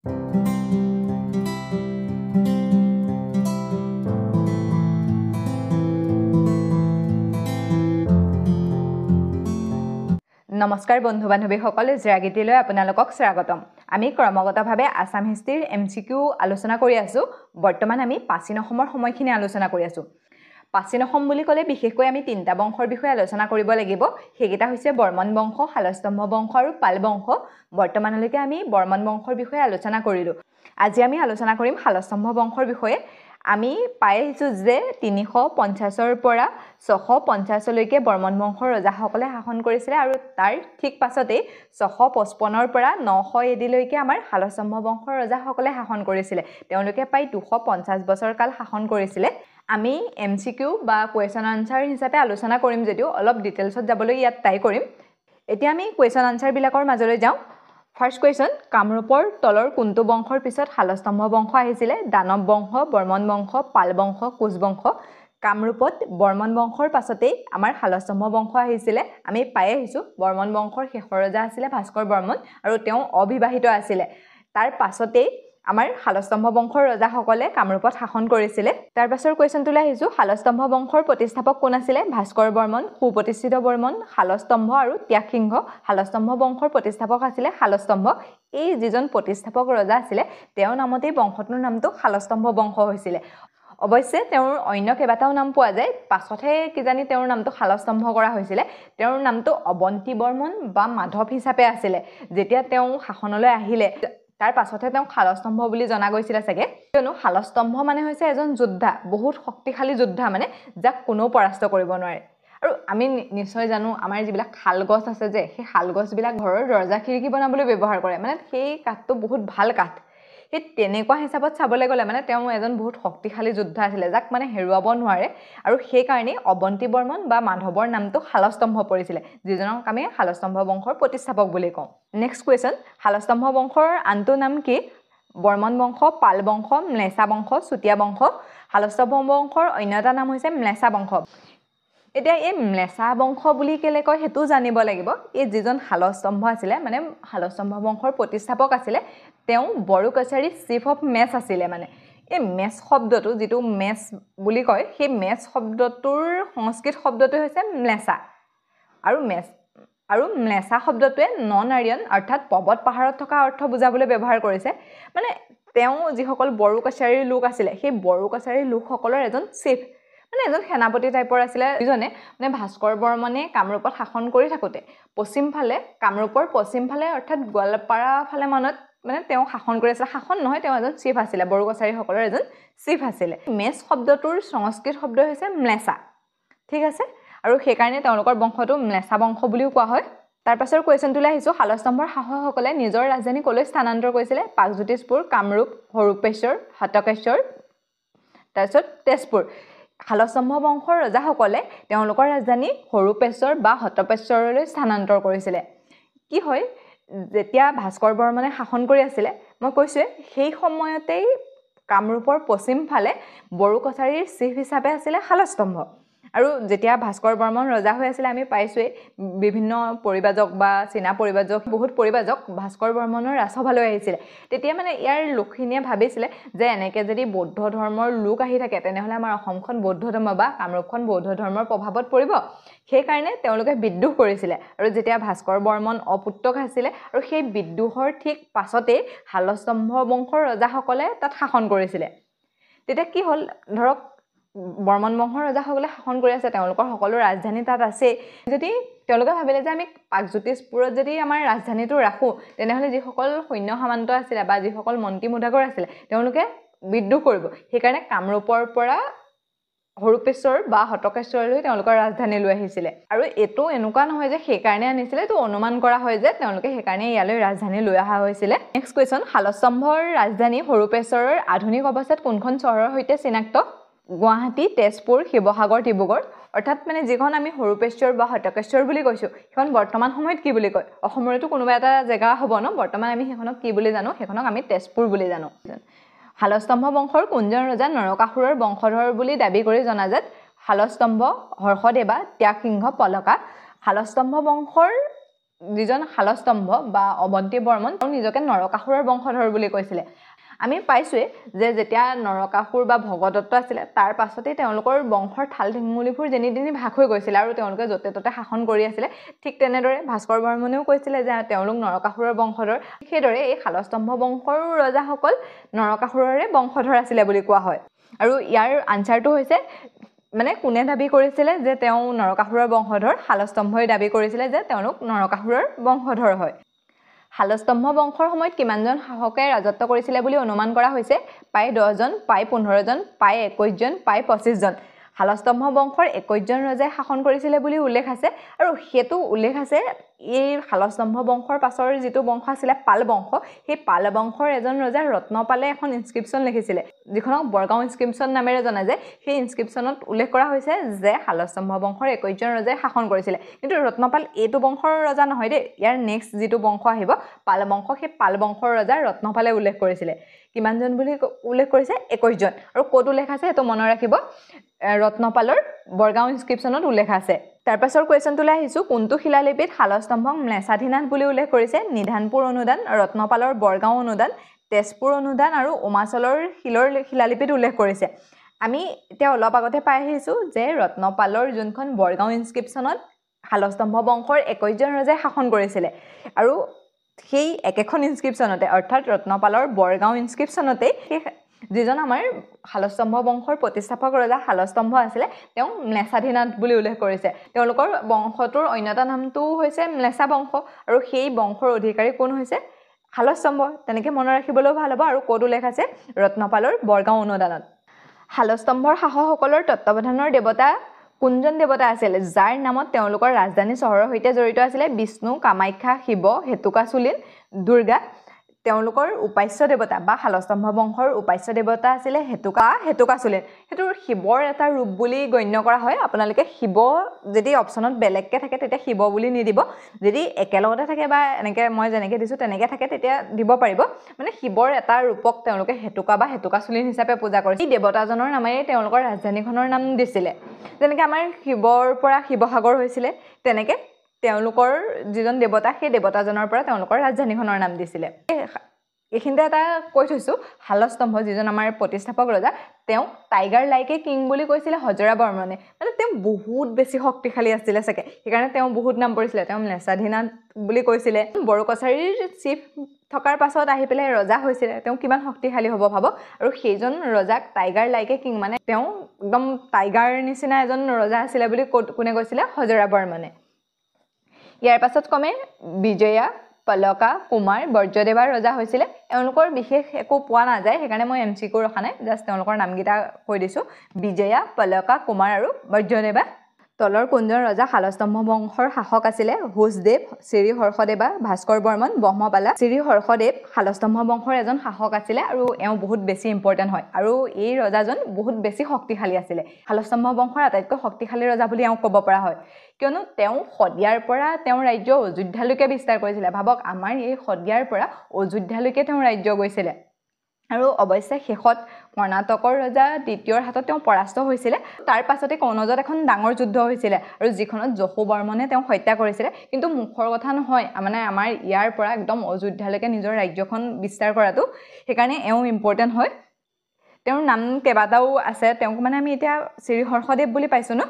নমস্কাৰ বন্ধু বান্ধৱীসকল, জিৰাগিতিলৈ আপোনালোকক স্বাগতম। আমি ক্ৰমাগতভাৱে আসাম হিষ্ট্ৰীৰ MCQ আলোচনা কৰি আছো। বৰ্তমান আমি প্ৰাচীন অসমৰ সময়খিনি আলোচনা কৰি আছো। প্ৰাচীন অসম বুলি ক'লে বিশেষকৈ আমি তিনিটা বংশৰ বিষয়ে আলোচনা কৰিব লাগিব। সেইকেইটা হৈছে বৰ্মন বংশ, শালস্তম্ভ বংশ আৰু পাল বংশ। বৰ্তমানলৈকে আমি বৰ্মন বংশৰ বিষয়ে আলোচনা কৰিলো। আজি আমি আলোচনা কৰিম শালস্তম্ভ বংশৰ বিষয়ে। আমি পাই আহিছোঁ যে 350ৰ পৰা 650লৈকে বৰ্মন বংশৰ ৰজাসকলে শাসন কৰিছিলে আৰু তাৰ ঠিক পাছতেই 655ৰ পৰা 900 AD-লৈকে আমাৰ শালস্তম্ভ বংশৰ ৰজাসকলে শাসন কৰিছিলে। তেওঁলোকে প্ৰায় 250 বছৰ কাল শাসন কৰিছিলে। আমি MCQ বা কুৱেশ্যন আনসাৰ হিচাপে আলোচনা কৰিম যদিও অলপ ডিটেইলছত যাবলৈ ইয়াত ট্ৰাই কৰিম। এতিয়া আমি কুৱেশ্যন আনসাৰবিলাকৰ মাজলৈ যাওঁ। ফাৰ্ষ্ট কুৱেশ্যন, কামৰূপৰ তলৰ কোনটো বংশৰ পিছত শালস্তম্ভ বংশ আহিছিলে? দানৱ বংশ, বৰ্মন বংশ, পাল বংশ, কোচ বংশ। কামৰূপত বৰ্মন বংশৰ পাছতেই আমাৰ শালস্তম্ভ বংশ আহিছিলে। আমি পাই আহিছোঁ বৰ্মন বংশৰ শেষৰ ৰজা আছিলে ভাস্কৰ বৰ্মন আৰু তেওঁ অবিবাহিত আছিলে। তাৰ পাছতেই আমাৰ শালস্তম্ভ বংশৰ ৰজাসকলে কামৰূপত শাসন কৰিছিলে। তাৰ পাছৰ কুৱেশ্যনটোলৈ আহিছোঁ, শালস্তম্ভ বংশৰ প্ৰতিষ্ঠাপক কোন আছিলে? ভাস্কৰ বৰ্মন, সুপ্ৰতিষ্ঠিত বৰ্মন, শালস্তম্ভ আৰু ত্যাগসিংহ। শালস্তম্ভ বংশৰ প্ৰতিষ্ঠাপক আছিলে শালস্তম্ভ। এই যিজন প্ৰতিষ্ঠাপক ৰজা আছিলে তেওঁৰ নামতেই বংশটোৰ নামটো শালস্তম্ভ বংশ হৈছিলে। অৱশ্যে তেওঁৰ অন্য কেইবাটাও নাম পোৱা যায়, পাছতহে কিজানি তেওঁৰ নামটো শালস্তম্ভ কৰা হৈছিলে। তেওঁৰ নামটো অৱন্তী বৰ্মন বা মাধৱ হিচাপে আছিলে। যেতিয়া তেওঁ শাসনলৈ আহিলে তাৰ পাছতহে তেওঁ শালস্তম্ভ বুলি জনা গৈছিলে চাগে। কিয়নো শালস্তম্ভ মানে হৈছে এজন যোদ্ধা, বহুত শক্তিশালী যোদ্ধা, মানে যাক কোনেও পৰাস্ত কৰিব নোৱাৰে। আৰু আমি নিশ্চয় জানো আমাৰ যিবিলাক শাল গছ আছে যে সেই শাল গছবিলাক ঘৰৰ দৰজা খিৰিকী বনাবলৈ ব্যৱহাৰ কৰে, মানে সেই কাঠটো বহুত ভাল কাঠ। সেই তেনেকুৱা হিচাপত চাবলৈ গ'লে মানে তেওঁ এজন বহুত শক্তিশালী যোদ্ধা আছিলে যাক মানে হেৰুৱাব নোৱাৰে। আৰু সেইকাৰণেই অৱন্তী বৰ্মন বা মাধৱৰ নামটো শালস্তম্ভ পৰিছিলে, যিজনক আমি শালস্তম্ভ বংশৰ প্ৰতিষ্ঠাপক বুলি কওঁ। নেক্সট কুৱেশ্যন, শালস্তম্ভ বংশৰ আনটো নাম কি? বৰ্মন বংশ, পাল বংশ, ম্লেছা বংশ, চুতীয়া বংশ। শালস্তম্ভ বংশৰ অন্য এটা নাম হৈছে ম্লেছা বংশ। এতিয়া এই ম্লেছা বংশ বুলি কেলে কয় সেইটো জানিব লাগিব। এই যিজন শালস্তম্ভ আছিলে মানে শালস্তম্ভ বংশৰ প্ৰতিষ্ঠাপক আছিলে, তেওঁ বড়ো কছাৰী চিফ অফ মেছ আছিলে। মানে এই মেছ শব্দটো যিটো মেছ বুলি কয় সেই মেছ শব্দটোৰ সংস্কৃত শব্দটো হৈছে ম্লেছা। আৰু ম্লেছা শব্দটোৱে নন আৰিয়ান অৰ্থাৎ পৰ্বত পাহাৰত থকা অৰ্থ বুজাবলৈ ব্যৱহাৰ কৰিছে। মানে তেওঁ যিসকল বড়ো কছাৰীৰ লোক আছিলে সেই বড়ো কছাৰীৰ লোকসকলৰ এজন চিফ, মানে এজন সেনাপতি টাইপৰ আছিলে, যিজনে মানে ভাস্কৰ বৰ্মনে কামৰূপত শাসন কৰি থাকোঁতে পশ্চিমফালে, কামৰূপৰ পশ্চিমফালে অৰ্থাৎ গোৱালপাৰা ফালে মানত মানে তেওঁ শাসন কৰি আছিলে। শাসন নহয়, তেওঁ এজন চিফ আছিলে, বড়ো কছাৰীসকলৰ এজন চিফ আছিলে। মেছ শব্দটোৰ সংস্কৃত শব্দ হৈছে ম্লেছা, ঠিক আছে। আৰু সেইকাৰণে তেওঁলোকৰ বংশটো ম্লেছা বংশ বুলিও কোৱা হয়। তাৰ পাছৰ কুৱেশ্যনটোলৈ আহিছোঁ, শালস্তম্ভৰ শাসকসকলে নিজৰ ৰাজধানী ক'লৈ স্থানান্তৰ কৰিছিলে? প্ৰাগজ্যোতিষপুৰ, কামৰূপ, হৰূপেশ্বৰ, হটকেশ্বৰ, তাৰপিছত তেজপুৰ। শালস্তম্ভ বংশৰ ৰজাসকলে তেওঁলোকৰ ৰাজধানী হৰূপেশ্বৰ বা হটকেশ্বৰলৈ স্থানান্তৰ কৰিছিলে। কি হয়, যেতিয়া ভাস্কৰ বৰ্মনে শাসন কৰি আছিলে, মই কৈছোঁৱে সেই সময়তেই কামৰূপৰ পশ্চিম ফালে বড়ো কছাৰীৰ চিফ হিচাপে আছিলে শালস্তম্ভ। আৰু যেতিয়া ভাস্কৰ বৰ্মন ৰজা হৈ আছিলে আমি পাইছোঁৱেই বিভিন্ন পৰিব্ৰাজক বা চীনা পৰিব্ৰাজক, বহুত পৰিব্ৰাজক ভাস্কৰ বৰ্মনৰ ৰাজসভালৈ আহিছিলে। তেতিয়া মানে ইয়াৰ লোকখিনিয়ে ভাবিছিলে যে এনেকৈ যদি বৌদ্ধ ধৰ্মৰ লোক আহি থাকে তেনেহ'লে আমাৰ অসমখন বৌদ্ধ ধৰ্ম বা কামৰূপখন বৌদ্ধ ধৰ্মৰ প্ৰভাৱত পৰিব। সেইকাৰণে তেওঁলোকে বিদ্ৰোহ কৰিছিলে। আৰু যেতিয়া ভাস্কৰ বৰ্মন অপুত্ৰক আছিলে আৰু সেই বিদ্ৰোহৰ ঠিক পাছতেই শালস্তম্ভ বংশৰ ৰজাসকলে তাত শাসন কৰিছিলে। তেতিয়া কি হ'ল, ধৰক বৰ্মন বংশৰ ৰজাসকলে শাসন কৰি আছে, তেওঁলোকৰ সকলো ৰাজধানী তাত আছেই। যদি তেওঁলোকে ভাবিলে যে আমি প্ৰাগজ্যোতিষপুৰত যদি আমাৰ ৰাজধানীটো ৰাখোঁ তেনেহ'লে যিসকল সৈন্য সামন্ত আছিলে বা যিসকল মন্ত্ৰী মুদাগৰ আছিলে তেওঁলোকে বিদ্ৰোহ কৰিব। সেইকাৰণে কামৰূপৰ পৰা হৰূপেশ্বৰ বা হটকেশ্বৰলৈ তেওঁলোকৰ ৰাজধানী লৈ আহিছিলে। আৰু এইটো এনেকুৱা নহয় যে সেইকাৰণে আনিছিলে, এইটো অনুমান কৰা হয় যে তেওঁলোকে সেইকাৰণে ইয়ালৈ ৰাজধানী লৈ অহা হৈছিলে। নেক্সট কুৱেশ্যন, শালস্তম্ভৰ ৰাজধানী হৰূপেশ্বৰৰ আধুনিক অৱস্থাত কোনখন চহৰৰ সৈতে চিনাক্ত? গুৱাহাটী, তেজপুৰ, শিৱসাগৰ, ডিব্ৰুগড়। অৰ্থাৎ মানে যিখন আমি হৰূপেশ্বৰ বা হটকেশ্বৰ বুলি কৈছোঁ সেইখন বৰ্তমান সময়ত কি বুলি কয়? অসমৰেতো কোনোবা এটা জেগা হ'ব ন, বৰ্তমান আমি সেইখনক কি বুলি জানো? সেইখনক আমি তেজপুৰ বুলি জানো। শালস্তম্ভ বংশৰ কোনজন ৰজা নৰকাসুৰৰ বংশধৰ বুলি দাবী কৰি জনাজাত? শালস্তম্ভ, হৰ্ষদেৱা, ত্যাগসিংহ, পলকা। শালস্তম্ভ বংশৰ যিজন শালস্তম্ভ বা অৱন্তী বৰ্মন তেওঁ নিজকে নৰকাসুৰৰ বংশধৰ বুলি কৈছিলে আমি পাইছোৱে যে যেতিয়া নৰকাসুৰ বা ভগদত্ত আছিলে তাৰ পাছতেই তেওঁলোকৰ বংশৰ ঠাল ঠেঙুলিবোৰ যেনি তেনি ভাগ হৈ গৈছিল আৰু তেওঁলোকে য'তে ত'তে শাসন কৰি আছিলে ঠিক তেনেদৰে ভাস্কৰ বৰ্মনেও কৈছিলে যে তেওঁলোক নৰকাসুৰৰ বংশধৰ সেইদৰে এই শালস্তম্ভ বংশৰ ৰজাসকল নৰকাসুৰৰে বংশধৰ আছিলে বুলি কোৱা হয় আৰু ইয়াৰ আনচাৰটো হৈছে মানে কোনে দাবী কৰিছিলে যে তেওঁ নৰকাসুৰৰ বংশধৰ শালস্তম্ভই দাবী কৰিছিলে যে তেওঁলোক নৰকাসুৰৰ বংশধৰ হয় শালস্তম্ভ বংশৰ সময়ত কিমানজন শাসকে ৰাজত্ব কৰিছিলে বুলি অনুমান কৰা হৈছে প্ৰায় 10 জন প্ৰায় 15 জন প্ৰায় 21 জন প্ৰায় 25 জন শালস্তম্ভ বংশৰ 21 জন ৰজাই শাসন কৰিছিলে বুলি উল্লেখ আছে আৰু হেতু উল্লেখ আছে এই শালস্তম্ভ বংশৰ পাছৰ যেটো বংশ আছিল পাল বংশ সেই পাল বংশৰ এজন ৰজা ৰত্নপালে এখন ইনস্ক্ৰিপচন লিখিছিলে যিখনক বৰগাঁও ইনস্ক্ৰিপচন নামেৰে জনা যায় সেই ইনস্ক্ৰিপচনত উল্লেখ কৰা হৈছে যে শালস্তম্ভ বংশৰ 21 জন ৰজাই শাসন কৰিছিলে কিন্তু ৰত্নপাল এইটো বংশৰ ৰজা নহয় দে ইয়াৰ নেক্সট যেটো বংশ আহিব পাল বংশ সেই পাল বংশৰ ৰজা ৰত্নপালে উল্লেখ কৰিছিলে কিমানজন বুলি উল্লেখ কৰিছে 21 জন আৰু ক'ত উল্লেখ আছে এটো মনত ৰাখিব ৰত্নপালৰ বৰগাঁও ইনস্ক্ৰিপচনত উল্লেখ আছে তাৰ পাছৰ কোৱেশ্চনটোলৈ আহিছো কোনটো শিলালিপিত শালস্তম্ভক ম্লেছাধীনাথ বুলি উল্লেখ কৰিছে নিধানপুৰ অনুদান ৰত্নপালৰ বৰগাঁও অনুদান তেজপুৰ অনুদান আৰু উমাচলৰ শিলালিপিত উল্লেখ কৰিছে আমি এতিয়া অলপ আগতে পাই আহিছো যে ৰত্নপালৰ যোনখন বৰগাঁও ইনস্ক্ৰিপচনত শালস্তম্ভ বংশৰ 21 জন ৰজাই শাসন কৰিছিলে আৰু সেই একেখন ইনস্ক্ৰিপচনতে অৰ্থাৎ ৰত্নপালৰ বৰগাঁও ইনস্ক্ৰিপচনতে যিজন আমাৰ শালস্তম্ভ বংশৰ প্ৰতিষ্ঠাপক ৰজা শালস্তম্ভ আছিল তেওঁ ম্লেছাধীনাথ বুলি উল্লেখ কৰিছে তেওঁলোকৰ বংশটোৰ অন্যতা নামটো হৈছে ম্লেছা বংশ আৰু সেই বংশৰ অধিকাৰী কোন হৈছে শালস্তম্ভ তেনেকৈ মনত ৰাখিবলৈও ভাল হ'ব আৰু ক'ত উল্লেখ আছে ৰত্নপালৰ বৰগাঁও অনুদানত শালস্তম্ভৰ শাসকসকলৰ তত্ত্বাৱধানৰ দেৱতা কোনজন দেৱতা আছিল যাৰ নামত তেওঁলোকৰ ৰাজধানী চহৰৰ সৈতে জড়িত আছিল বিষ্ণু কামাখ্যা শিৱ হেতুকাচুলিন দুৰ্গা তেওঁলোকৰ উপাস্য দেৱতা বা শালস্তম্ভ বংশৰ উপাস্য দেৱতা আছিল হেতুকাচুলিন হেতুৰ শিৱৰ এটা ৰূপ বুলি গণ্য কৰা হয় আপোনালোকে শিৱ যদি অপচনত বেলেগকে থাকে তেতিয়া শিৱ বুলি নিদিব যদি একেলগতে থাকে বা এনেকে মই যেনেকে দিছো তেনেকে থাকে তেতিয়া দিব পাৰিব মানে শিৱৰ এটা ৰূপক তেওঁলোকে হেতুকা বা হেতুকাচুলিন হিচাপে পূজা কৰিছিল এই দেৱতাজনৰ নামেৰে তেওঁলোকৰ ৰাজধানীখনৰ নাম দিছিলে যেনেকে আমাৰ শিৱৰ পৰা শিৱসাগৰ হৈছিলে তেনেকে তেওঁলোকৰ যিজন দেৱতা সেই দেৱতাজনৰ পৰা তেওঁলোকৰ ৰাজধানীখনৰ নাম দিছিলে এইখিনিতে এটা কৈ থৈছো শালস্তম্ভ যিজন আমাৰ প্ৰতিষ্ঠাপক ৰজা তেওঁ টাইগাৰ লাইকে কিং বুলি কৈছিলে হজৰা বৰ্মনে মানে তেওঁ বহুত বেছি শক্তিশালী আছিল সকে সেইকাৰণে তেওঁ বহুত নাম পৰিছিলে তেওঁ ম্লেছাধীনাথ বুলি কৈছিলে বড়কছাৰীৰ চিফ থকাৰ পাছত আহি পেলাই ৰজা হৈছিল তেওঁ কিমান শক্তিশালী হ'ব ভাব আৰু সেইজন ৰজাক টাইগাৰ লাইকে কিং মানে তেওঁ একদম টাইগাৰ নিচিনা এজন ৰজা আছিল বুলি কোনে কৈছিলে হজৰা বৰ্মনে ইয়াৰ পাছত কমে বিজয়া পলকা কুমাৰ বৰ্জদেৱাৰ ৰজা হৈছিল এওঁলোকৰ বিশেষ একো পোৱা নাযায় সেইকাৰণে মই এমচিকিউ ৰখা নাই জাস্ট তেওঁলোকৰ নামকেইটা কৈ দিছো বিজয়া পলকা কুমাৰ আৰু বৰ্জদেৱা তলৰ কোনজন ৰজা শালস্তম্ভ বংশৰ শাসক আছিল হুছদেৱ শ্ৰী হৰ্ষদেৱা ভাস্কৰ বৰ্মন ব্ৰহ্মপালা শ্ৰী হৰ্ষদেৱ শালস্তম্ভ বংশৰ এজন শাসক আছিল আৰু এওঁ বহুত বেছি ইম্পৰ্টেন্ট হয় আৰু এই ৰজাজন বহুত বেছি শক্তিশালী আছিল শালস্তম্ভ বংশৰ আটাইতকৈ শক্তিশালী ৰজা বুলি এওঁ ক'ব পৰা হয় কিয়নো তেওঁ শদিয়াৰ পৰা তেওঁ ৰাজ্য অযোধ্যালৈকে বিস্তাৰ কৰিছিল ভাবক আমাৰ এই শদিয়াৰ পৰা অযোধ্যালৈকে তেওঁ ৰাজ্য গৈছিল আৰু অৱশ্যে শেষত কৰ্ণাটকৰ ৰজা দ্বিতীয়ৰ হাতত তেওঁ পৰাস্ত হৈছিল তাৰ পাছতে কনৌজত এখন ডাঙৰ যুদ্ধ হৈছিল আৰু যিখনত যশু বৰ্মনে তেওঁ হত্যা কৰিছিল কিন্তু মুখৰ কথা নহয় মানে আমাৰ ইয়াৰ পৰা একদম অযোধ্যালৈকে নিজৰ ৰাজ্যখন বিস্তাৰ কৰাটো সেইকাৰণে এওঁ ইম্পৰ্টেন্ট হয় তেওঁৰ নাম কেবাটাও আছে তেওঁক মানে আমি এতিয়া শ্ৰী হৰ্ষদেৱ বুলি পাইছো ন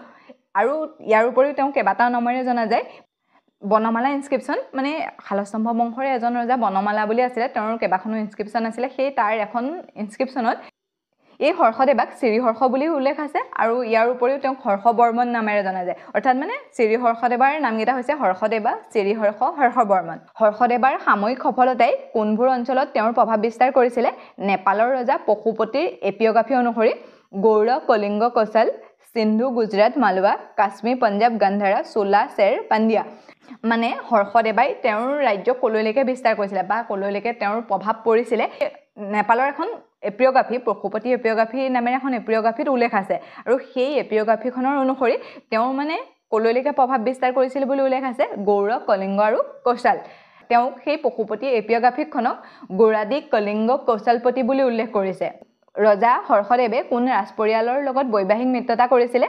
আৰু ইয়াৰ উপৰিও তেওঁ কেবাটাও নামেৰে জনা যায় বনমালা ইনস্ক্ৰিপচন মানে শালস্তম্ভ বংশৰ এজন ৰজা বনমালা বুলি আছিল তেওঁৰ কেবাখনো ইনস্ক্ৰিপচন আছিল সেই তাৰ এখন ইনস্ক্ৰিপচনত এই হৰ্ষদেৱাক শ্ৰী হৰ্ষ বুলি উল্লেখ আছে আৰু ইয়াৰ উপৰিও তেওঁ হৰ্ষ বৰ্মন নামেৰে জনা যায় অৰ্থাৎ মানে শ্ৰী হৰ্ষদেৱাৰ নামকেইটা হৈছে হৰ্ষদেৱা শ্ৰী হৰ্ষ হৰ্ষ বৰ্মন হৰ্ষদেৱাৰ সাময়িক সফলতাই কোনবোৰ অঞ্চলত তেওঁৰ প্ৰভাৱ বিস্তাৰ কৰিছিল নেপালৰ ৰজা পশুপতিৰ এপিঅগ্ৰাফী অনুসৰি গৌড় কলিংগ কৌশল সিন্ধু গুজৰাট মালৱা কাশ্মীৰ পঞ্জাব গান্ধাৰা চোলা চেৰ পাণ্ডিয়া মানে হৰ্ষদেৱাই তেওঁৰ ৰাজ্য কলৈলৈকে বিস্তাৰ কৰিছিল বা কলৈলৈকে তেওঁৰ প্ৰভাৱ পৰিছিল নেপালৰ এখন এপিঅগ্ৰাফী পশুপতি এপিঅগ্ৰাফী নামেৰে এখন এপিঅগ্ৰাফীত উল্লেখ আছে আৰু সেই এপিঅগ্ৰাফীখনৰ অনুসৰি তেওঁ মানে কলৈলৈকে প্ৰভাৱ বিস্তাৰ কৰিছিল বুলি উল্লেখ আছে গৌড় কলিংগ আৰু কৌশল তেওঁ সেই পশুপতি এপিঅগ্ৰাফীখনক গৌৰাদি কলিংগ কৌশলপতি বুলি উল্লেখ কৰিছে ৰজা হৰ্ষদেৱে কোন ৰাজপৰিয়ালৰ লগত বৈবাহিক মিত্ৰতা কৰিছিল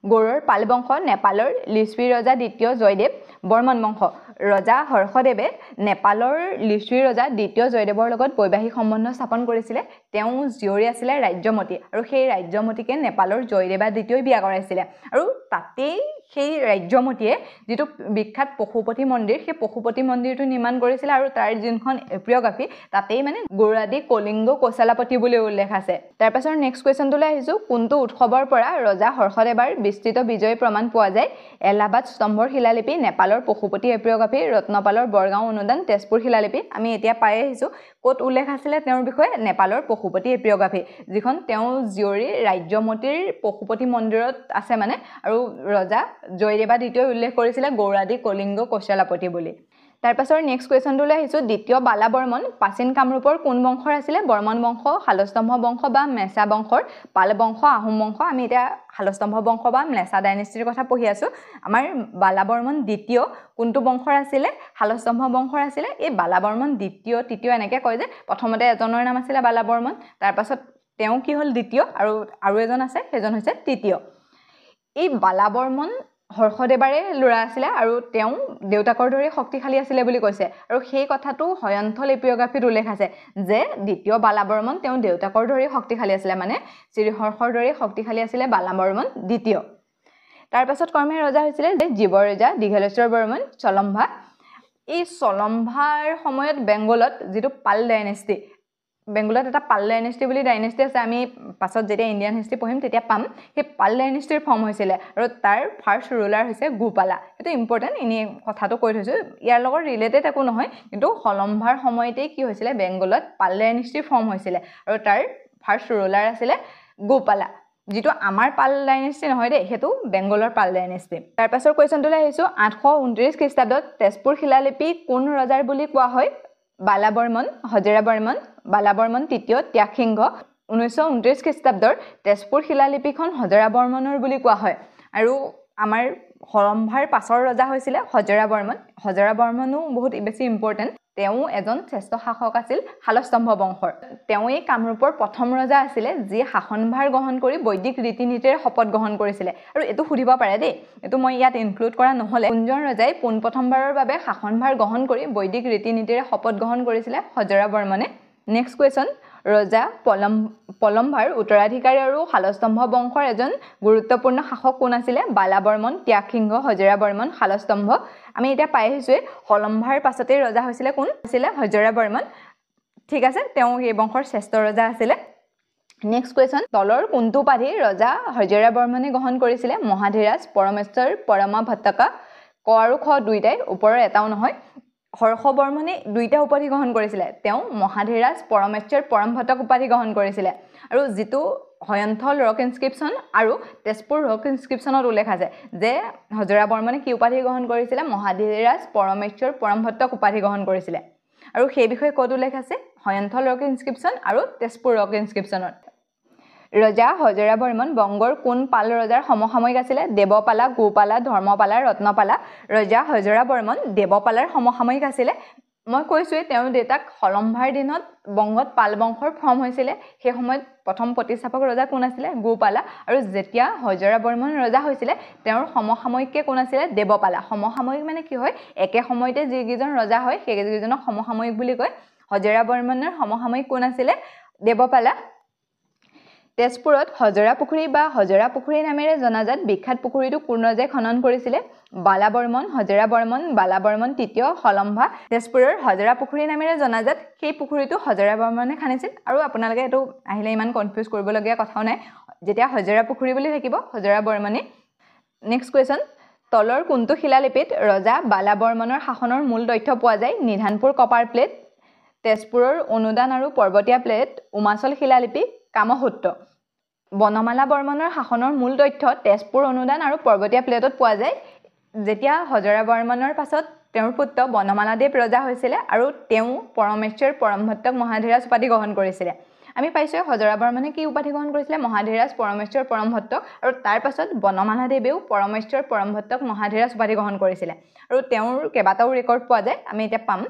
গৌড়ৰ পাল বংশ নেপালৰ লিচ্ছবি ৰজা দ্বিতীয় জয়দেৱ বৰ্মন বংশ ৰজা হৰ্ষদেৱে নেপালৰ লিচ্ছুই ৰজা দ্বিতীয় জয়দেৱৰ লগত বৈবাহিক সম্বন্ধ স্থাপন কৰিছিলে তেওঁ জীয়ৰী আছিলে ৰাজ্যমতী আৰু সেই ৰাজ্যমতীকে নেপালৰ জয়দেৱা দ্বিতীয়ই বিয়া কৰাইছিলে আৰু তাতেই সেই ৰাজ্যমতীয়ে যেটো বিখ্যাত পশুপতি মন্দিৰ সেই পশুপতি মন্দিৰটো নিৰ্মাণ কৰিছিল আৰু তাৰ যিনখন এপিওগ্ৰাফি তাতেই মানে গৌৰাদী কলিংগ কৌশলাপতি বুলি উল্লেখ আছে তাৰ পাছৰ নেক্সট কোৱেশ্চনটোলৈ আহিছো কোনটো উৎসৱৰ পৰা ৰজা হৰ্ষদেৱৰ বিস্তৃত বিজয় প্ৰমাণ পোৱা যায় এলাহাবাদ স্তম্ভৰ শিলালিপি নেপালৰ পশুপতি এপিওগ্ৰাফি ৰত্নপালৰ বৰগাঁও অনুদান তেজপুৰ শিলালিপি আমি এতিয়া পাই আহিছো ক'ত উল্লেখ আছিলে তেওঁৰ বিষয়ে নেপালৰ পশুপতি এপিওগ্ৰাফি যিখন তেওঁ জীয়ৰী ৰাজ্যমতীৰ পশুপতি মন্দিৰত আছে মানে আৰু ৰজা জয়দেৱা দ্বিতীয় উল্লেখ কৰিছিলে গৌৰাদী কলিংগ কৌশলাপতি বুলি তাৰ পাছৰ নেক্সট কোৱেশ্চনটোলৈ আহিছো দ্বিতীয় বালা বৰ্মন প্ৰাচীন কামৰূপৰ কোন বংশৰ আছিলে বৰ্মন বংশ শালস্তম্ভ বংশ বা মেচা বংশৰ পাল বংশ আহোম বংশ আমি এতিয়া শালস্তম্ভ বংশ বা মেচা ডাইনেষ্টিৰ কথা পঢ়ি আছো আমাৰ বালা বৰ্মন দ্বিতীয় কোনটো বংশৰ আছিলে শালস্তম্ভ বংশৰ আছিলে এই বালা বৰ্মন দ্বিতীয় তৃতীয় এনেকৈ কয় যে প্ৰথমতে এজনৰ নাম আছিলে বালা বৰ্মন তাৰ পাছত তেওঁ কি হ'ল দ্বিতীয় আৰু এজন আছে সেইজন হৈছে তৃতীয় এই বালা বৰ্মন হৰ্ষদেৱাৰে ল'ৰা আছিলে আৰু তেওঁ দেউতাকৰ দৰে শক্তিশালী আছিলে বুলি কৈছে আৰু সেই কথাটো হয়ন্থল এপিওগ্ৰাফিত উল্লেখ আছে যে দ্বিতীয় বালা বৰ্মন তেওঁ দেউতাকৰ দৰে শক্তিশালী আছিলে মানে শ্ৰীহৰ্ষৰ দৰে শক্তিশালী আছিলে বালা বৰ্মন দ্বিতীয় তাৰ পাছত কৰ্মে ৰজা হৈছিলে যে জীৱ ৰজা দীঘলেশ্বৰ বৰ্মন চলম্ভা এই চলম্ভাৰ সময়ত বেংগলত যেটো পাল ডাইনেষ্টি বেংগলত এটা পাল ডাইনেষ্টি বুলি ডাইনেষ্টি আছে আমি পাছত যেতিয়া ইণ্ডিয়ান হিষ্ট্ৰী পঢ়িম তেতিয়া পাম সেই পাল ডাইনেষ্টিৰ ফৰ্ম হৈছিলে আৰু তাৰ ফাৰ্ষ্ট ৰুলাৰ হৈছে গোপালা এটা ইম্পৰ্টেন্ট ইনি কথাটো কৈ থৈছো ইয়াৰ লগত ৰিলেটেড একো নহয় কিন্তু চলম্ভাৰ সময়তে কি হৈছিলে বেংগলত পাল ডাইনেষ্টিৰ ফৰ্ম হৈছিলে আৰু তাৰ ফাৰ্ষ্ট ৰুলাৰ আছিলে গোপালা যেটো আমাৰ পাল ডাইনেষ্টি নহয় দে হেতু বেংগলৰ পাল ডাইনেষ্টি তাৰ পাছৰ কোৱেশ্চনটোলৈ আহিছো 829 খ্ৰীষ্টাব্দত তেজপুৰ শিলালিপি কোন ৰজাৰ বুলি কোৱা হয় বালা বৰ্মন হজৰা বৰ্মন বালা বৰ্মন তৃতীয় ত্যাগসিংহ 1929 খ্ৰীষ্টাব্দৰ তেজপুৰ শিলালিপিখন হজৰা বৰ্মনৰ বুলি কোৱা হয় আৰু আমাৰ হৰম্ভাৰ পাছৰ ৰজা হৈছিলে হজৰা বৰ্মনো বহুত বেছি ইম্পৰ্টেন্ট তেওঁ এজন শ্ৰেষ্ঠ শাসক আছিল শালস্তম্ভ বংশৰ তেওঁ এই কামৰূপৰ প্ৰথম ৰজা আছিল যি শাসনভাৰ গ্ৰহণ কৰি বৈদিক ৰীতি-নীতিৰে শপত গ্ৰহণ কৰিছিল আৰু এটো সুধিব পাৰে দেই এটো মই ইয়াত ইনক্লুড কৰা নহলে কোনজন ৰজাই পোন প্ৰথমবাৰৰ বাবে শাসনভাৰ গ্ৰহণ কৰি বৈদিক ৰীতি-নীতিৰে শপত গ্ৰহণ কৰিছিল হজৰা বৰ্মনে নেক্সট কোৱেশ্চন ৰজা পলম্ভাৰ উত্তৰাধিকাৰী আৰু শালস্তম্ভ বংশৰ এজন গুৰুত্বপূৰ্ণ শাসক কোন আছিল বালা বৰ্মন ত্যাগসিংহ হজৰা বৰ্মন শালস্তম্ভ আমি এটা পাই আহিছো হলম্ভাৰ পাছতে ৰজা হৈছিল কোন আছিল হজৰা বৰ্মন ঠিক আছে তেওঁ এই বংশৰ শ্ৰেষ্ঠ ৰজা আছিল নেক্সট কোৱেশ্চন তলৰ কোনটো উপাধি ৰজা হজৰা বৰ্মনে গ্ৰহণ কৰিছিল মহাধীৰাজ পৰমেশ্বৰ পৰমাভট্টকা ক আৰু খ দুইটাই ওপৰৰ এটাও নহয় হৰ্ষ বৰ্মনে দুইটা উপাধি গ্ৰহণ কৰিছিল তেওঁ মহাধীৰাজ পৰমেশ্বৰ পৰমভট্টক উপাধি গ্ৰহণ কৰিছিল আৰু যেটো হয়ন্থল ৰক ইনস্ক্ৰিপচন আৰু তেজপুৰ ৰক ইনস্ক্ৰিপচনত উল্লেখ আছে যে হজৰা বৰ্মনে কি উপাধি গ্ৰহণ কৰিছিল মহাধীৰাজ পৰমেশ্বৰ পৰমভট্টক উপাধি গ্ৰহণ কৰিছিল আৰু সেই বিষয়ে ক'ত উল্লেখ আছে হয়ন্থল ৰক ইনস্ক্ৰিপচন আৰু তেজপুৰ ৰক ইনস্ক্ৰিপচনত ৰজা হজৰা বৰ্মন বংগৰ কোন পাল ৰজাৰ সমসাময়িক আছিল দেৱপালা গোপালা ধৰ্মপালা ৰত্নপালা ৰজা হজৰা বৰ্মন দেৱপালাৰ সমসাময়িক আছিল মই কৈছোৱে তেওঁ দেউতাক হলম্ভাৰ দিনত বংগত পাল বংশৰ ফৰ্ম হৈছিল সেই সময়ত প্ৰথম প্ৰতিষ্ঠাপক ৰজা কোন আছিল গোপালা আৰু যেতিয়া হজৰা বৰ্মন ৰজা হৈছিল তেওঁৰ সমসাময়িককে কোন আছিল দেৱপালা সমসাময়িক মানে কি হয় একে সময়তে যিকিজন ৰজা হয় সেইকেইজনক সমসাময়িক বুলি কয় হজৰা বৰ্মনৰ সমসাময়িক কোন আছিল দেৱপালা তেজপুৰত হজৰা পুখুৰী বা হজৰা পুখুৰী নামেৰে জনাজাত বিখ্যাত পুখুৰীটো কোন ৰজাই খনন কৰিছিল বালা বৰ্মন হজৰা বৰ্মন বালা বৰ্মন তৃতীয় হলম্ভা তেজপুৰৰ হজৰা পুখুৰী নামেৰে জনাজাত সেই পুখুৰীটো হজৰা বৰ্মনে খানিছিল আৰু আপোনালোকে এটো আহিলে ইমান কনফিউজ কৰিবলগীয়া কথাও নাই যেতিয়া হজৰা পুখুৰী বুলি থাকিব হজৰা বৰ্মনে নেক্সট কোৱেশ্চন তলৰ কোনটো শিলালিপিত ৰজা বালা বৰ্মনৰ শাসনৰ মূল তথ্য পোৱা যায় নিধানপুৰ কপাৰ প্লেট তেজপুৰৰ অনুদান আৰু পৰ্বতীয়া প্লেট উমাচল শিলালিপি কামসূত্ৰ বনমালা বৰ্মনৰ শাসনৰ মূল তথ্য তেজপুৰ অনুদান আৰু পৰ্বতীয়া প্লেটত পোৱা যায় যেতিয়া হজৰা বৰ্মনৰ পাছত তেওঁৰ পুত্ৰ বনমালাদেৱ ৰজা হৈছিল আৰু তেওঁ পৰমেশ্বৰ পৰমভট্টক মহাধীৰাজ উপাধি গ্ৰহণ কৰিছিল আমি পাইছো হজৰা বৰ্মনে কি উপাধি গ্ৰহণ কৰিছিল মহাধীৰাজ পৰমেশ্বৰ পৰমভট্টক আৰু তাৰ পাছত বনমালাদেৱেও পৰমেশ্বৰ পৰমভট্টক মহাধীৰাজ উপাধি গ্ৰহণ কৰিছিল আৰু তেওঁৰ কেইবাটাও ৰেকৰ্ড পোৱা যায় আমি এতিয়া পাম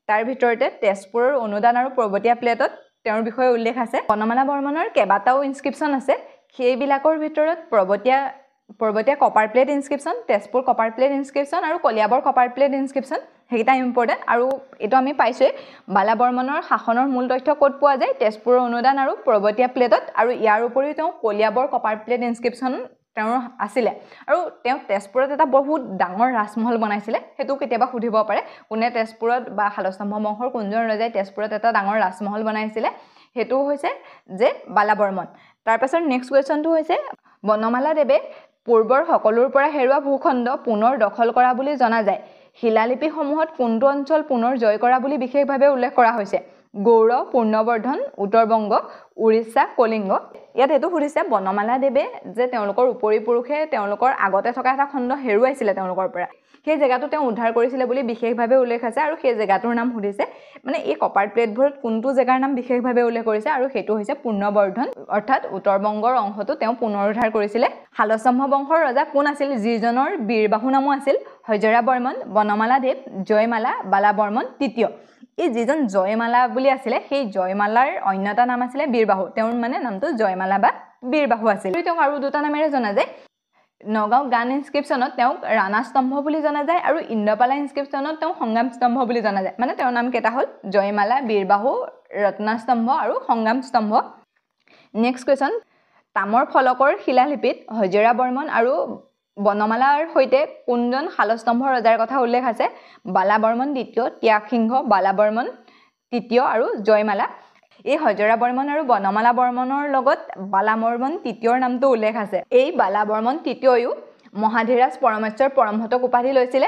তাৰ ভিতৰতে তেজপুৰৰ অনুদান আৰু পৰ্বতীয়া প্লেটত তেওঁৰ বিষয়ে উল্লেখ আছে বনমালা বৰ্মনৰ কেইবাটাও ইনস্ক্ৰিপচন আছে সেইবিলাকৰ ভিতৰত Parbatiya copper plate inscription Tezpur copper plate inscription আৰু কলিয়াবৰ কপাৰ প্লেট ইনস্ক্ৰিপচন সেইটা ইম্পৰ্টেণ্ট আৰু এটো আমি পাইছোৱে বালা বৰ্মনৰ শাসনৰ মূল তথ্য ক'ত পোৱা যায় তেজপুৰৰ অনুদান আৰু পৰ্বতীয়া প্লেটত আৰু ইয়াৰ উপৰিও তেওঁ কলিয়াবৰ কপাৰ প্লেট ইনস্ক্ৰিপচন তেওঁৰ আছিলে আৰু তেওঁ তেজপুৰত এটা বহুত ডাঙৰ ৰাজমহল বনাইছিলে হেতু কেতিয়াবা সুধিব পাৰে কোনে তেজপুৰত বা শালস্তম্ভ বংশৰ কোনজন ৰজাই তেজপুৰত এটা ডাঙৰ ৰাজমহল বনাইছিলে হেতু হৈছে যে বালা বৰ্মন তাৰ পাছত নেক্সট কোৱেশ্চনটো হৈছে বনমালা দেৱে পূৰ্বৰ সকলোৰ পৰা হেৰুৱা ভূখণ্ড পুনৰ দখল কৰা বুলি জনা যায় শিলালিপি সমূহত কোনটো অঞ্চল পুনৰ জয় কৰা বুলি বিশেষভাৱে উল্লেখ কৰা হৈছে গৌড় পূৰ্ণবৰ্ধন উত্তৰবংগ উৰিষ্যা কলিংগ ইয়াত হেতু সুধিছে বনমালা দেৱে যে তেওঁলোকৰ উপৰি পুৰুষে তেওঁলোকৰ আগতে থকা এটা খণ্ড হেৰুৱাইছিলে তেওঁলোকৰ পৰা সেই জেগাটো তেওঁ উদ্ধাৰ কৰিছিলে বুলি বিশেষভাৱে উল্লেখ আছে আৰু সেই জেগাটোৰ নাম সুধিছে মানে এই কপাৰ প্লেটবোৰত কোনটো জেগাৰ নাম বিশেষভাৱে উল্লেখ কৰিছে আৰু হেতু হৈছে পূৰ্ণবৰ্ধন অৰ্থাৎ উত্তৰবংগৰ অংশটো তেওঁ পুনৰুদ্ধাৰ কৰিছিলে শালস্তম্ভ বংশৰ ৰজা কোন আছিল যিজনৰ বীৰবাহু নামো আছিল হযৰা বৰ্মন বনমালা দেৱ জয়মালা বালা বৰ্মন তৃতীয় এই যিজন জয়মালা বুলি আছিলে সেই জয়মালাৰ অন্যটা নাম আছিলে বীৰবাহু তেওঁৰ মানে নামটো জয়মালা বা বীৰবাহু আছিল তেওঁ আৰু দুটা নামেৰে জনা যায় নগাঁও গান ইনস্ক্ৰিপচনত তেওঁক ৰাণা স্তম্ভ বুলি জনা যায় আৰু ইন্দ্ৰপালা ইনস্ক্ৰিপচনত তেওঁ সংগ্ৰাম স্তম্ভ বুলি জনা যায় মানে তেওঁৰ নাম কেইটা হ'ল জয়মালা বীৰবাহু ৰত্না স্তম্ভ আৰু সংগ্ৰাম স্তম্ভ নেক্সট কোৱেশ্চন তামৰ ফলকৰ শিলালিপিত হযৰা বৰ্মন আৰু বনমালাৰ সৈতে কোনজন শালস্তম্ভ ৰজাৰ কথা উল্লেখ আছে বালা বৰ্মন দ্বিতীয় ত্যাগসিংহ বালা বৰ্মন তৃতীয় আৰু জয়মালা এই হযৰা বৰ্মন আৰু বনমালা বৰ্মনৰ লগত বালা বৰ্মন তৃতীয়ৰ নামটো উল্লেখ আছে এই বালা বৰ্মন তৃতীয়য়ো মহাধীৰাজ পৰমেশ্বৰ পৰমহতক উপাধি লৈছিলে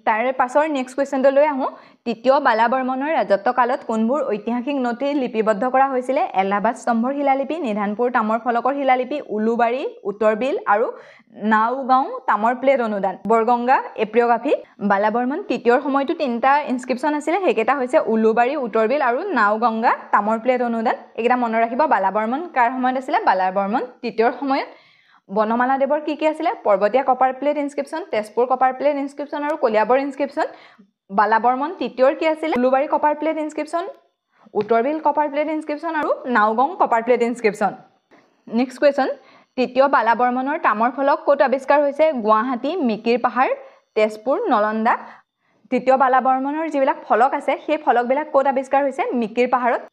তাৰ পাছৰ নেক্সট কোৱেশ্চনটো লৈ আহো তৃতীয় বালা বৰ্মনৰ ৰাজত্ব কালত কোনবোৰ ঐতিহাসিক নথি লিপিবদ্ধ কৰা হৈছিলে এলাহাবাদ স্তম্ভৰ শিলালিপি নিধানপুৰ তামৰ ফলকৰ শিলালিপি উলুবাৰী উত্তৰবিল আৰু নাওগাঁও তামৰ প্লেট অনুদান বৰগংগা এপ্ৰিঅগ্ৰাফি বালা বৰ্মন তৃতীয়ৰ সময়টো তিনিটা ইনস্ক্ৰিপচন আছিলে সেইকেইটা হৈছে উলুবাৰী উত্তৰবিল আৰু নাওগংগা তামৰ প্লেট অনুদান এইকেইটা মনত ৰাখিব বালা বৰ্মন কাৰ সময়ত আছিলে বালা বৰ্মন তৃতীয়ৰ সময়ত বনমালা দেৱৰ কি আছিলে Parbatiya copper plate inscription Tezpur copper plate inscription আৰু কলিয়াবৰ ইনস্ক্ৰিপচন বালা বৰ্মন তৃতীয়ৰ কি আছিল Ulubari copper plate inscription Uttarbil copper plate inscription আৰু Nowgong copper plate inscription next question তৃতীয় বালা বৰ্মনৰ তামৰ ফলক ক'ত আৱিষ্কাৰ হৈছে গুৱাহাটী মিকিৰ পাহাৰ তেজপুৰ নলন্দা তৃতীয় বালা বৰ্মনৰ যিবিলাক ফলক আছে সেই ফলকবিলাক ক'ত আৱিষ্কাৰ হৈছে মিকিৰ পাহাৰত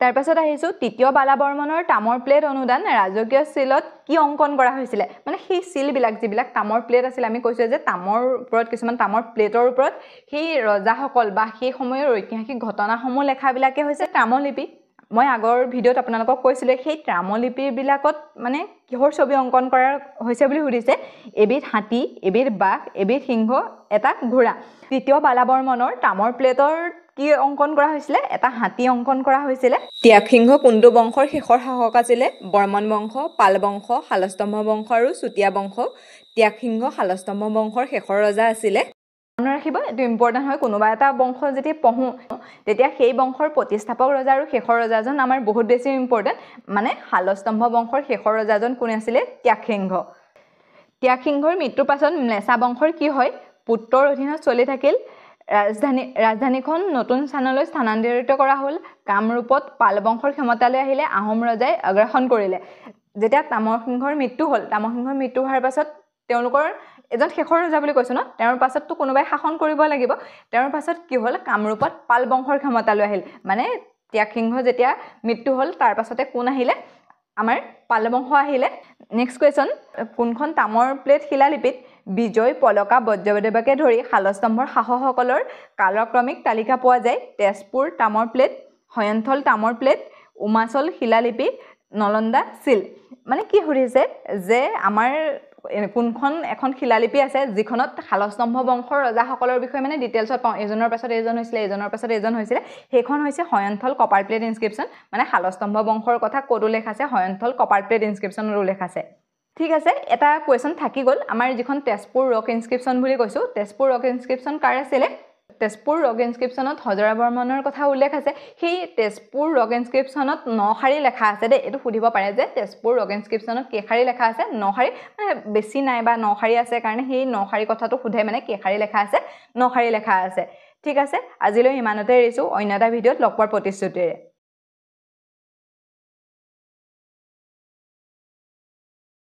তাৰ পাছত আহিছো তৃতীয় বালা বৰ্মনৰ তামৰ প্লেট অনুদান ৰাজকীয় চিলত কি অংকন কৰা হৈছিলে মানে সেই চিলবিলাক যিবিলাক তামৰ প্লেট আছিল আমি কৈছো যে তামৰ ওপৰত কিছুমান তামৰ প্লেটৰ ওপৰত সেই ৰজাসকল বা সেই সময়ৰ ঐতিহাসিক ঘটনাসমূহ লেখাবিলাকে হৈছে তামলিপি মই আগৰ ভিডিঅ'ত আপোনালোকক কৈছিলে সেই তামলিপিবিলাকত মানে কিহৰ ছবি অংকন কৰা হৈছে বুলি সুধিছে এবিধ হাতী এবিধ বাঘ এবিধ সিংহ এটা ঘোঁৰা তৃতীয় বালা বৰ্মনৰ তামৰ প্লেটৰ কি অংকন কৰা হৈছিলে এটা হাতী অংকন কৰা হৈছিলে ত্যাগসিংহ কোনটো বংশৰ শেষৰ শাসক আছিলে বৰ্মন বংশ পাল বংশ শালস্তম্ভ বংশ আৰু চুতীয়া বংশ ত্যাগসিংহ শালস্তম্ভ বংশৰ শেষৰ ৰজা আছিলে মনত ৰাখিব এটো ইম্পৰ্টেন্ট হয় কোনোবা এটা বংশ যেতিয়া পঢ়ো তেতিয়া সেই বংশৰ প্ৰতিষ্ঠাপক ৰজা আৰু শেষৰ ৰজাজন আমাৰ বহুত বেছি ইম্পৰ্টেন্ট মানে শালস্তম্ভ বংশৰ শেষৰ ৰজাজন কোন আছিলে ত্যাগসিংহৰ মৃত্যুৰ পাছত ম্লেছা বংশৰ কি হয় পুত্ৰৰ অধীনত চলি থাকিল ৰাজধানীখন নতুন স্থানলৈ স্থানান্তৰিত কৰা হ'ল কামৰূপত পাল বংশৰ ক্ষমতালৈ আহিলে আহোম ৰজাই আগ্ৰাসন কৰিলে যেতিয়া তামৰসিংহৰ মৃত্যু হ'ল তামৰসিংহৰ মৃত্যু হোৱাৰ পাছত তেওঁলোকৰ এজন শেষৰ ৰজা বুলি কৈছো ন তেওঁৰ পাছতটো কোনোবাই শাসন কৰিব লাগিব তেওঁৰ পাছত কি হ'ল কামৰূপত পাল বংশৰ ক্ষমতালৈ আহিল মানে ত্যাগসিংহ যেতিয়া মৃত্যু হ'ল তাৰ পাছতে কোন আহিলে আমাৰ পাল বংশ আহিলে নেক্সট কোৱেশ্চন কোনখন তামৰ প্লেট শিলালিপিত বিজয় পলকা বজ্ৰদেৱকে ধৰি শালস্তম্ভৰ শাসকসকলৰ কালক্ৰমিক তালিকা পোৱা যায় তেজপুৰ তামৰ প্লেট হয়ন্থল তামৰ প্লেট উমাচল শিলালিপি নলন্দা চিল মানে কি সুধিছে যে আমাৰ কোনখন এখন শিলালিপি আছে যিখনত শালস্তম্ভ বংশৰ ৰজাসকলৰ বিষয়ে মানে ডিটেইলছত পাওঁ এজনৰ পাছত এজন হৈছিলে এজনৰ পাছত এজন হৈছিলে সেইখন হৈছে হয়ন্থল কপাৰ প্লেট ইনস্ক্ৰিপচন মানে শালস্তম্ভ বংশৰ কথা ক'ত উল্লেখ আছে হয়ন্থল কপাৰ প্লেট ইনস্ক্ৰিপচনৰ উল্লেখ আছে ঠিক আছে এটা কোৱেশ্চন থাকি গ'ল আমাৰ যিখন তেজপুৰ ৰক ইনস্ক্ৰিপচন বুলি কৈছো তেজপুৰ ৰক ইনস্ক্ৰিপচন কাৰ আছিলে তেজপুৰ ৰক ইনস্ক্ৰিপচনত হযৰা বৰ্মনৰ কথা উল্লেখ আছে সেই তেজপুৰ ৰক ইনস্ক্ৰিপচনত 9 শাৰী লেখা আছে দে এটো সুধিব পাৰে যে তেজপুৰ ৰক ইনস্ক্ৰিপচনত কেইশাৰী লেখা আছে 9 শাৰী মানে বেছি নাই বা 9 শাৰী আছে কাৰণে সেই 9 শাৰী কথাটো সুধে মানে কেইশাৰী লেখা আছে 9 শাৰী লেখা আছে ঠিক আছে আজিলৈ ইমানতে এৰিছো অন্য এটা ভিডিঅ'ত লগ পোৱাৰ প্ৰতিশ্ৰুতিৰে